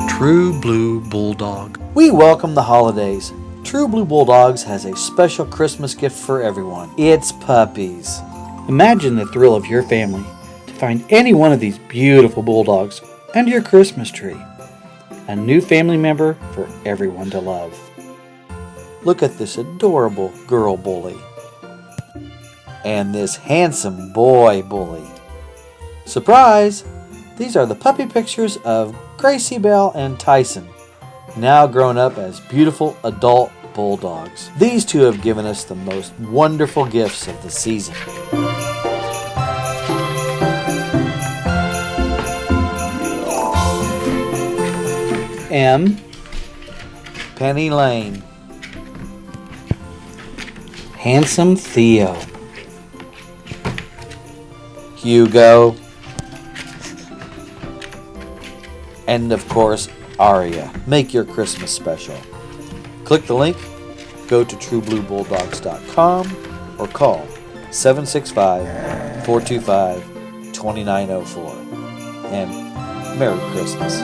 True Blue Bulldog. We welcome the holidays. True Blue Bulldoggs has a special Christmas gift for everyone. It's puppies. Imagine the thrill of your family to find any one of these beautiful bulldogs under your Christmas tree. A new family member for everyone to love. Look at this adorable girl bully. And this handsome boy bully. Surprise! These are the puppy pictures of GraciBell and Tyson, now grown up as beautiful adult bulldogs. These two have given us the most wonderful gifts of the season. M. Penny Lane. Handsome Theo. Hugo. And of course, Aria. Make your Christmas special. Click the link, go to truebluebulldogs.com or call 765-425-2904. And Merry Christmas.